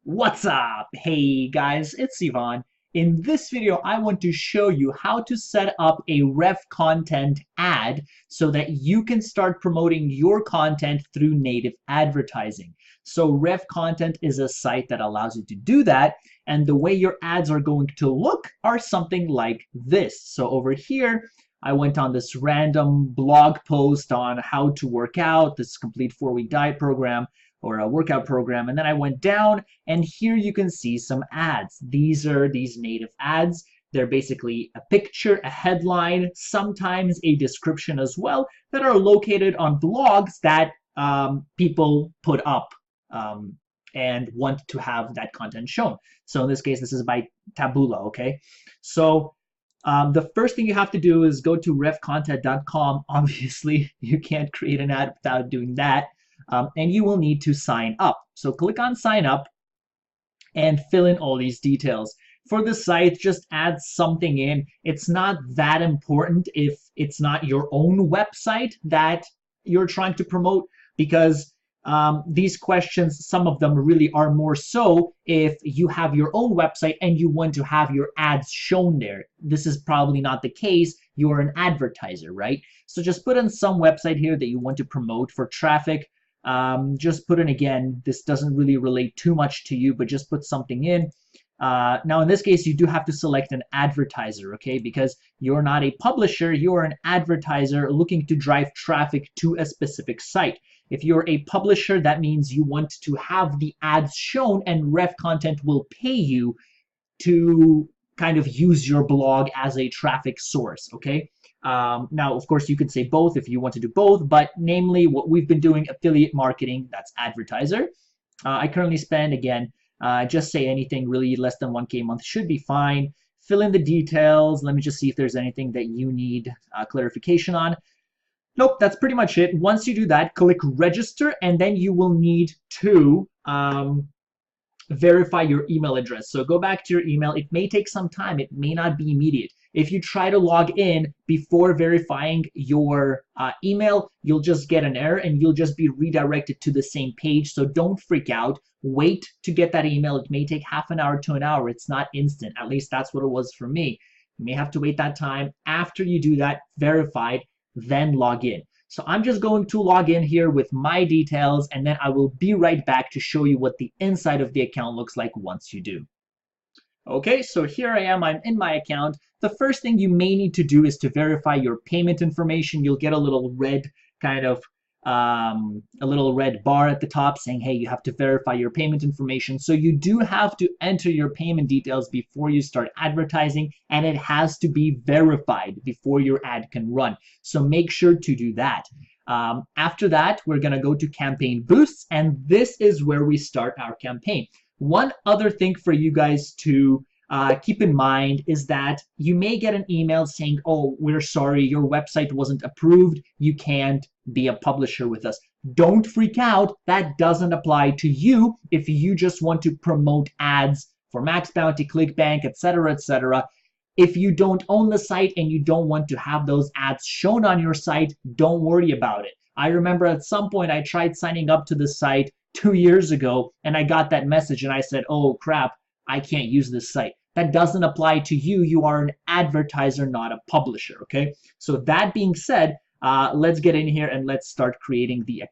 What's up? Hey guys, it's Ivan. In this video, I want to show you how to set up a Revcontent ad so that you can start promoting your content through native advertising. So Revcontent is a site that allows you to do that, and the way your ads are going to look are something like this. So over here, I went on this random blog post on how to work out, this complete 4-week diet program or a workout program, and then I went down and here you can see some ads. These are these native ads. They're basically a picture, a headline, sometimes a description as well, that are located on blogs that people put up and want to have that content shown. So in this case, this is by Taboola, okay? So the first thing you have to do is go to revcontent.com. Obviously, you can't create an ad without doing that. And you will need to sign up. So click on sign up and fill in all these details. For the site, just add something in. It's not that important if it's not your own website that you're trying to promote, because these questions, some of them really are more so if you have your own website and you want to have your ads shown there. This is probably not the case. You are an advertiser, right? So just put in some website here that you want to promote for traffic. Just put in, again, this doesn't really relate too much to you, but just put something in. Now, in this case, you do have to select an advertiser, okay? Because you're not a publisher, you're an advertiser looking to drive traffic to a specific site. If you're a publisher, that means you want to have the ads shown and Revcontent will pay you to kind of use your blog as a traffic source, okay? Now, of course, you could say both if you want to do both, but namely what we've been doing, affiliate marketing, that's advertiser. I currently spend, again, just say anything really less than 1K a month should be fine. Fill in the details. Let me just see if there's anything that you need clarification on. Nope, that's pretty much it. Once you do that, click register, and then you will need to verify your email address. So go back to your email. It may take some time. It may not be immediate. If you try to log in before verifying your email, you'll just get an error and you'll just be redirected to the same page. So don't freak out. Wait to get that email. It may take half an hour to an hour. It's not instant. At least that's what it was for me. You may have to wait that time. After you do that, verified, then log in. So I'm just going to log in here with my details, and then I will be right back to show you what the inside of the account looks like once you do. Okay, so here I am. I'm in my account. The first thing you may need to do is to verify your payment information. You'll get a little red kind of a little red bar at the top saying, hey, you have to verify your payment information. So you do have to enter your payment details before you start advertising, and it has to be verified before your ad can run. So make sure to do that. After that, we're going to go to campaign boosts, and this is where we start our campaign. One other thing for you guys to keep in mind is that you may get an email saying, oh, we're sorry, your website wasn't approved. You can't be a publisher with us. Don't freak out. That doesn't apply to you if you just want to promote ads for Max Bounty, ClickBank, etc., etc. If you don't own the site and you don't want to have those ads shown on your site, don't worry about it. I remember at some point I tried signing up to the site 2 years ago and I got that message and I said, oh crap, I can't use this site. That doesn't apply to you. You are an advertiser, not a publisher, okay? So that being said, let's get in here and let's start creating the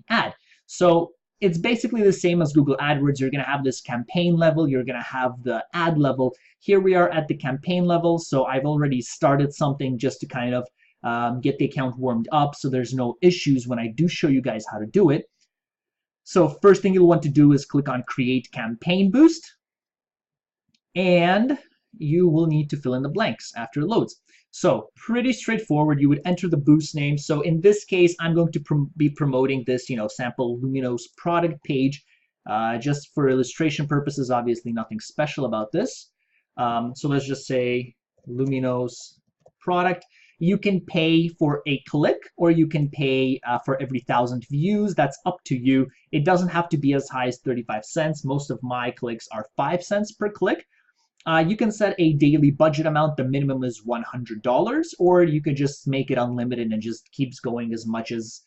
ad. So it's basically the same as Google AdWords. You're going to have this campaign level. You're going to have the ad level. Here we are at the campaign level. So I've already started something just to kind of get the account warmed up so there's no issues when I do show you guys how to do it. So first thing you'll want to do is click on Create Campaign Boost, and you will need to fill in the blanks after it loads. So pretty straightforward. You would enter the boost name. So in this case, I'm going to be promoting this, sample Luminos product page, just for illustration purposes. Obviously, nothing special about this. So let's just say Luminos product. You can pay for a click, or you can pay for every 1,000 views. That's up to you. It doesn't have to be as high as 35 cents. Most of my clicks are 5 cents per click. You can set a daily budget amount. The minimum is $100, or you could just make it unlimited and just keeps going as much as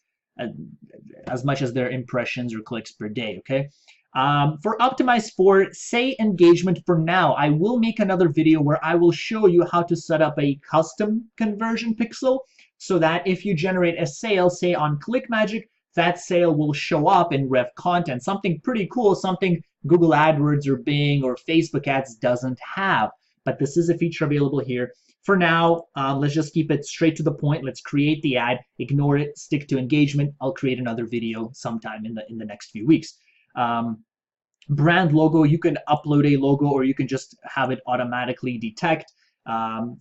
their impressions or clicks per day. Okay. For optimize for, say, engagement for now, I will make another video where I will show you how to set up a custom conversion pixel so that if you generate a sale, say on ClickMagick, that sale will show up in Revcontent. Something pretty cool, something Google AdWords or Bing or Facebook ads doesn't have. But this is a feature available here. For now, let's just keep it straight to the point. Let's create the ad, ignore it, stick to engagement. I'll create another video sometime in the next few weeks. Brand logo, you can upload a logo or you can just have it automatically detect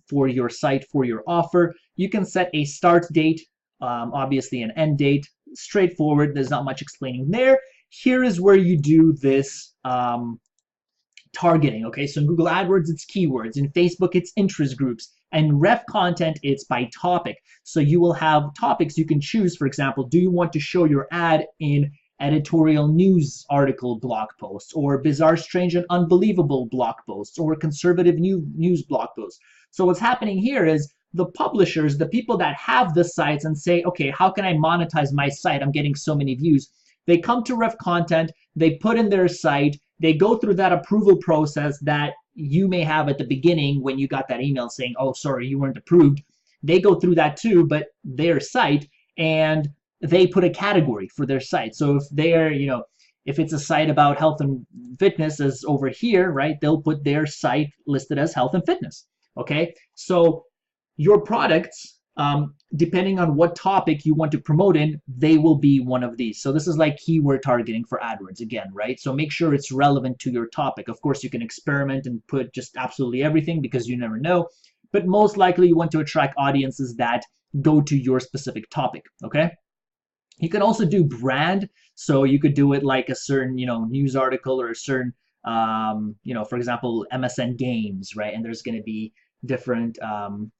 for your site, for your offer. You can set a start date, obviously an end date. Straightforward, there's not much explaining there. Here is where you do this targeting, okay? So in Google AdWords, it's keywords. In Facebook, it's interest groups. And Revcontent, it's by topic. So you will have topics you can choose. For example, do you want to show your ad in editorial news article blog posts, or bizarre, strange, and unbelievable blog posts, or conservative news blog posts? So what's happening here is the publishers, the people that have the sites and say, okay, how can I monetize my site? I'm getting so many views. They come to Revcontent, they put in their site, they go through that approval process that you may have at the beginning when you got that email saying, oh, sorry, you weren't approved. They go through that too, but their site, and they put a category for their site. So if they're, if it's a site about health and fitness as over here, right, they'll put their site listed as health and fitness, okay? So your products, depending on what topic you want to promote in, they will be one of these. So this is like keyword targeting for AdWords again, right? So make sure it's relevant to your topic. Of course, you can experiment and put just absolutely everything because you never know, but most likely you want to attract audiences that go to your specific topic, okay? You can also do brand, so you could do it like a certain, news article or a certain, for example, MSN Games, right? And there's going to be different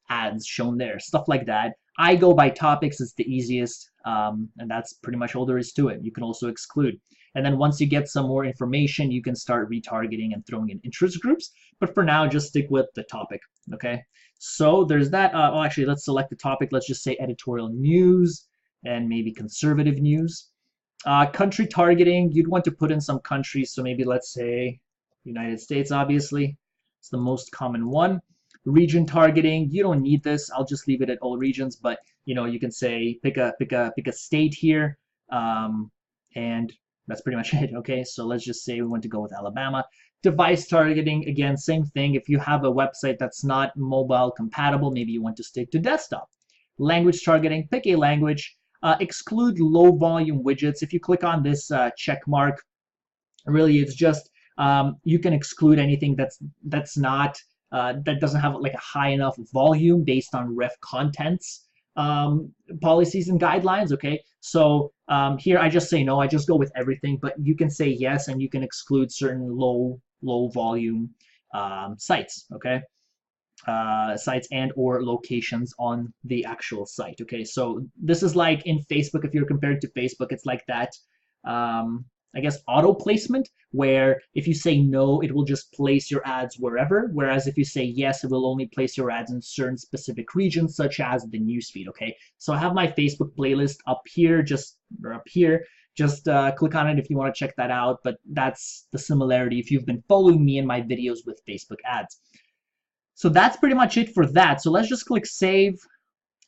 ads shown there, stuff like that. I go by topics, it's the easiest, and that's pretty much all there is to it. You can also exclude. And then once you get some more information, you can start retargeting and throwing in interest groups. But for now, just stick with the topic, okay? So there's that. Actually, let's select the topic. Let's just say editorial news and maybe conservative news. Country targeting, you'd want to put in some countries. So maybe let's say United States, obviously. It's the most common one. Region targeting, you don't need this. I'll just leave it at all regions, but you can say pick a state here, and that's pretty much it. Okay, so let's just say we want to go with Alabama. Device targeting, again, same thing. If you have a website that's not mobile compatible, maybe you want to stick to desktop. Language targeting, pick a language. Exclude low volume widgets. If you click on this check mark, really it's just you can exclude anything that's not that doesn't have like a high enough volume based on Revcontent's policies and guidelines. Okay, so here I just say no. I just go with everything, but you can say yes, and you can exclude certain low volume sites. Okay. Sites and or locations on the actual site. Okay, so this is like in Facebook. If you're compared to Facebook, it's like that I guess auto placement, where if you say no, it will just place your ads wherever, whereas if you say yes, it will only place your ads in certain specific regions, such as the newsfeed. Okay, so I have my Facebook playlist up here, just click on it if you want to check that out. But that's the similarity if you've been following me in my videos with Facebook ads. So that's pretty much it for that. So let's just click save,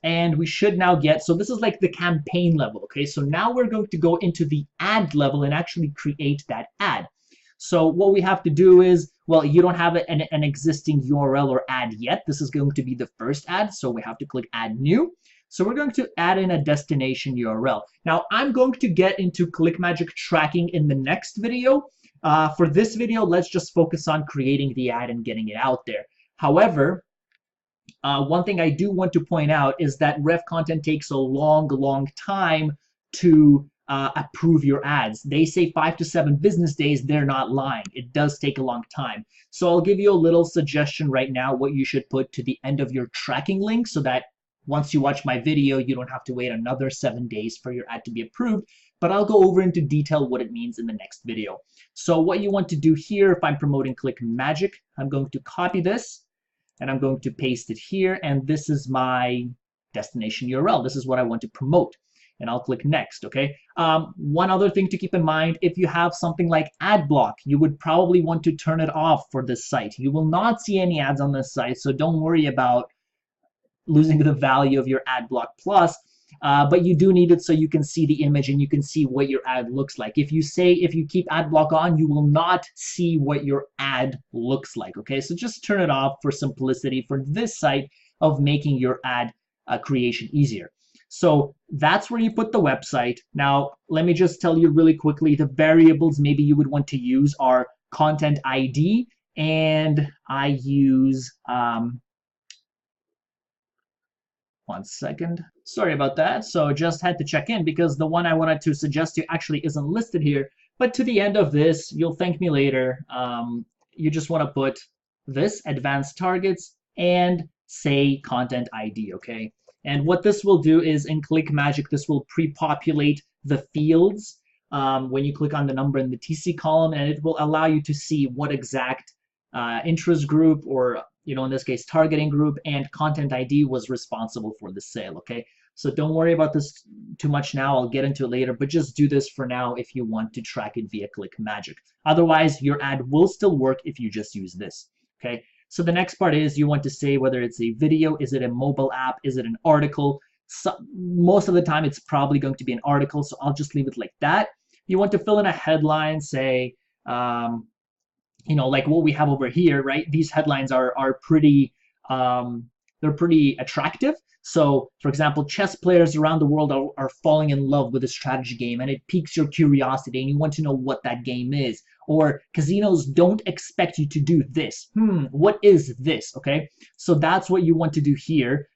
and we should now get, so this is like the campaign level, okay? So now we're going to go into the ad level and actually create that ad. So what we have to do is, well, you don't have an existing URL or ad yet. This is going to be the first ad, so we have to click add new. So we're going to add in a destination URL. Now I'm going to get into ClickMagick tracking in the next video. For this video, let's just focus on creating the ad and getting it out there. However, one thing I do want to point out is that Revcontent takes a long time to approve your ads. They say 5 to 7 business days. They're not lying. It does take a long time. So I'll give you a little suggestion right now what you should put to the end of your tracking link, so that once you watch my video, you don't have to wait another 7 days for your ad to be approved. But I'll go over into detail what it means in the next video. So what you want to do here, if I'm promoting ClickMagick, I'm going to copy this, and I'm going to paste it here, and this is my destination URL. This is what I want to promote. and I'll click next, okay? One other thing to keep in mind, if you have something like ad block, you would probably want to turn it off for this site. You will not see any ads on this site, so don't worry about losing the value of your ad block plus, but you do need it so you can see the image and you can see what your ad looks like. If you keep ad block on, you will not see what your ad looks like, okay? So just turn it off for simplicity for this site of making your ad creation easier. So that's where you put the website. Now, let me just tell you really quickly, the variables maybe you would want to use are content ID, and I use, one second. Sorry about that. So just had to check in because the one I wanted to suggest to you actually isn't listed here. But to the end of this, you'll thank me later. You just want to put this, advanced targets, and say content ID, okay? And what this will do is in ClickMagick, this will pre-populate the fields when you click on the number in the TC column, and it will allow you to see what exact interest group, or in this case targeting group, and content ID was responsible for the sale, okay? So don't worry about this too much now. I'll get into it later, but just do this for now if you want to track it via ClickMagick. Otherwise, your ad will still work if you just use this, okay? So the next part is you want to say whether it's a video, is it a mobile app, is it an article? So most of the time it's probably going to be an article, so I'll just leave it like that. You want to fill in a headline, say like what we have over here, right? These headlines are pretty they're pretty attractive. So for example, chess players around the world are falling in love with a strategy game, and it piques your curiosity and you want to know what that game is. Or casinos don't expect you to do this. What is this? Okay, so that's what you want to do here.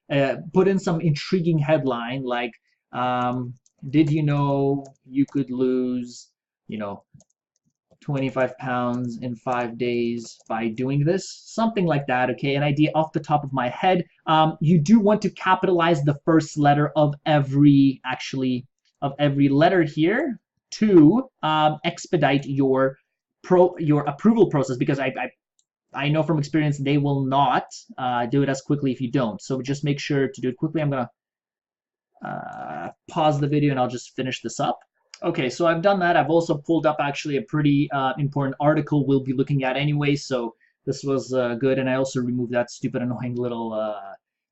Put in some intriguing headline like, did you know you could lose 25 pounds in 5 days by doing this? Something like that, okay? An idea off the top of my head. You do want to capitalize the first letter of every letter here to expedite your approval process, because I know from experience they will not do it as quickly if you don't. So just make sure to do it quickly. I'm gonna pause the video and I'll just finish this up. Okay, so I've done that. I've also pulled up actually a pretty important article we'll be looking at anyway, so this was good. And I also removed that stupid annoying little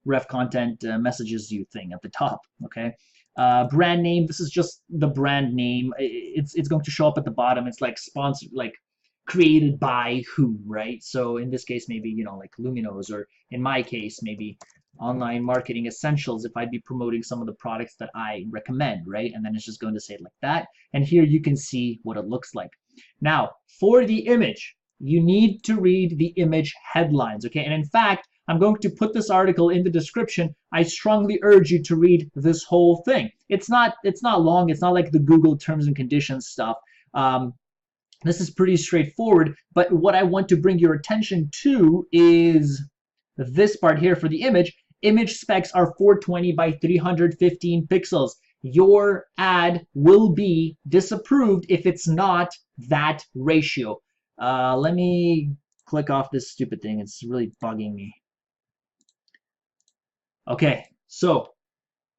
Revcontent messages you thing at the top, okay? Brand name, this is just the brand name. It's going to show up at the bottom. It's like sponsored, like created by who, right? So in this case, maybe, like Luminos, or in my case, maybe Online Marketing Essentials if I'd be promoting some of the products that I recommend, right? And then it's just going to say it like that. And here you can see what it looks like. Now, for the image, you need to read the image headlines, okay? And in fact, I'm going to put this article in the description. I strongly urge you to read this whole thing. It's not long. It's not like the Google terms and conditions stuff. This is pretty straightforward, but what I want to bring your attention to is this part here for the image. Image specs are 420 by 315 pixels. Your ad will be disapproved if it's not that ratio. Let me click off this stupid thing. It's really bugging me. Okay, so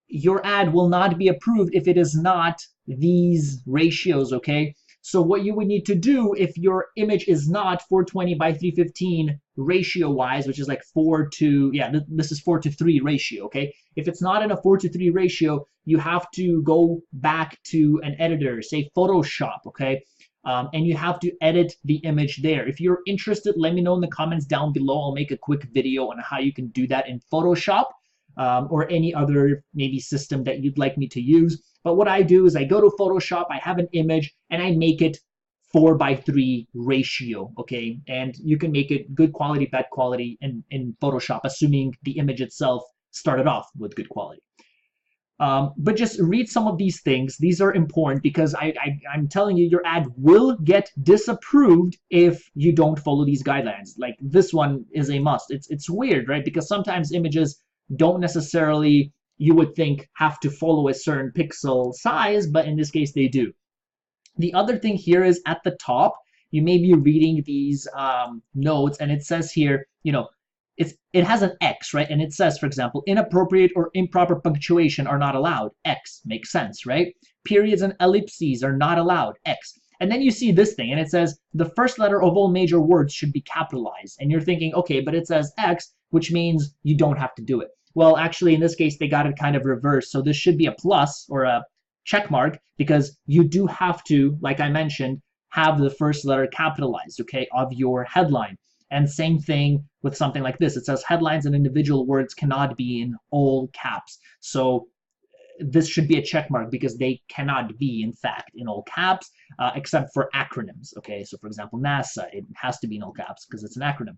your ad will not be approved if it is not these ratios, okay? So what you would need to do if your image is not 420 by 315 ratio-wise, which is like 4 to, this is 4 to 3 ratio, okay? If it's not in a 4 to 3 ratio, you have to go back to an editor, say Photoshop, okay? And you have to edit the image there. If you're interested, let me know in the comments down below. I'll make a quick video on how you can do that in Photoshop or any other maybe system that you'd like me to use. But what I do is I go to Photoshop, I have an image, and I make it 4 by 3 ratio, okay? And you can make it good quality, bad quality in Photoshop, assuming the image itself started off with good quality. But just read some of these things. These are important because I'm telling you, your ad will get disapproved if you don't follow these guidelines. Like this one is a must. It's weird, right? Because sometimes images don't necessarily, you would think, have to follow a certain pixel size, but in this case they do. The other thing here is at the top, you may be reading these notes, and it says here, it has an X, right? And it says, for example, inappropriate or improper punctuation are not allowed. X makes sense, right? Periods and ellipses are not allowed. X. And then you see this thing, and it says the first letter of all major words should be capitalized. And you're thinking, okay, but it says X, which means you don't have to do it. Well, actually, in this case, they got it kind of reversed. So this should be a plus or a check mark, because you do have to, like I mentioned, have the first letter capitalized, okay, of your headline. And same thing with something like this. It says headlines and individual words cannot be in all caps. So this should be a check mark because they cannot be, in fact, in all caps, except for acronyms. Okay, so for example, NASA, it has to be in all caps because it's an acronym.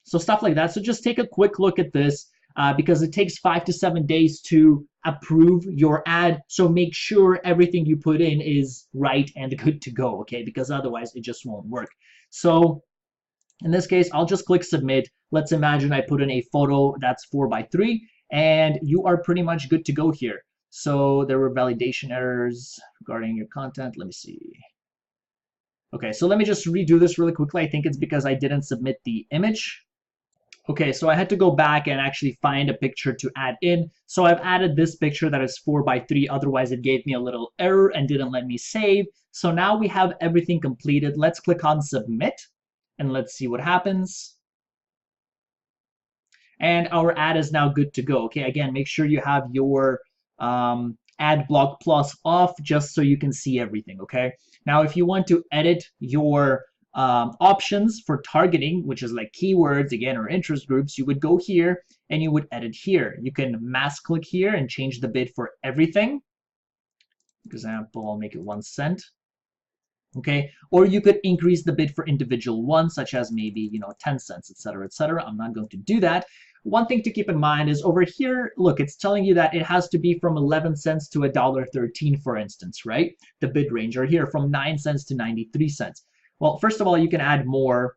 So stuff like that. So just take a quick look at this because it takes 5 to 7 days to approve your ad. So make sure everything you put in is right and good to go, okay? Because otherwise it just won't work. So in this case, I'll just click submit. Let's imagine I put in a photo that's 4:3, and you are pretty much good to go here. So there were validation errors regarding your content. Let me see. Okay, so let me just redo this really quickly. I think it's because I didn't submit the image. Okay, so I had to go back and actually find a picture to add in. So I've added this picture that is 4:3. Otherwise, it gave me a little error and didn't let me save. So now we have everything completed. Let's click on submit and let's see what happens. And our ad is now good to go. Okay, again, make sure you have your ad block plus off just so you can see everything. Okay, now if you want to edit your options for targeting, which is like keywords again or interest groups, you would go here and you would edit here. You can mass click here and change the bid for everything. For example, I'll make it 1 cent. Okay, or you could increase the bid for individual ones, such as maybe 10 cents, etc., etc. I'm not going to do that. One thing to keep in mind is over here, look, it's telling you that it has to be from 11 cents to $1.13, for instance, right? The bid range, or here from 9 cents to 93 cents. Well, first of all, you can add more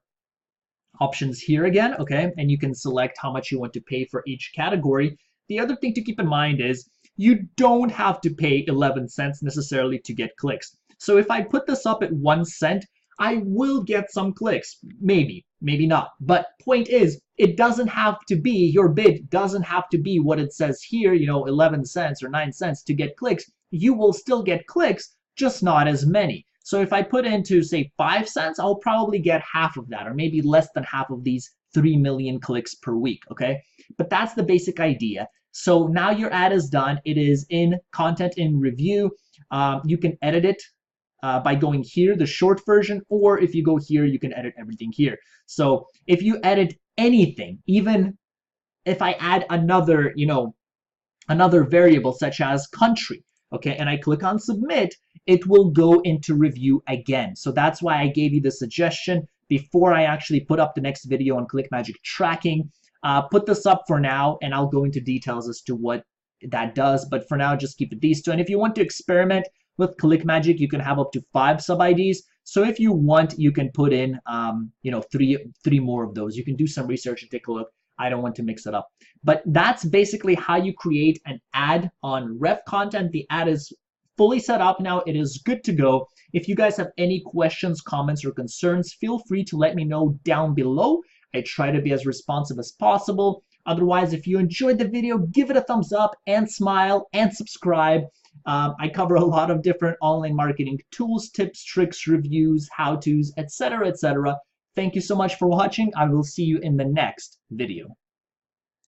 options here again, okay? And you can select how much you want to pay for each category. The other thing to keep in mind is you don't have to pay 11 cents necessarily to get clicks. So if I put this up at 1 cent, I will get some clicks. Maybe, maybe not. But point is, it doesn't have to be, your bid doesn't have to be what it says here, 11 cents or 9 cents to get clicks. You will still get clicks, just not as many. So if I put into, say, 5 cents, I'll probably get half of that, or maybe less than half of these 3 million clicks per week, okay? But that's the basic idea. So now your ad is done. It is in content in review. You can edit it by going here, the short version, or if you go here, you can edit everything here. So if you edit anything, even if I add another, another variable such as country, okay, and I click on submit, it will go into review again. So that's why I gave you the suggestion before I actually put up the next video on ClickMagick tracking. Put this up for now, and I'll go into details as to what that does. But for now, just keep it these two. And if you want to experiment with ClickMagick, you can have up to 5 sub-IDs. So if you want, you can put in, three more of those. You can do some research and take a look. I don't want to mix it up. But that's basically how you create an ad on Revcontent. The ad is fully set up now. It is good to go. If you guys have any questions, comments, or concerns, feel free to let me know down below. I try to be as responsive as possible. Otherwise, if you enjoyed the video, give it a thumbs up and smile and subscribe. I cover a lot of different online marketing tools, tips, tricks, reviews, how-tos, etc., etc. Thank you so much for watching. I will see you in the next video.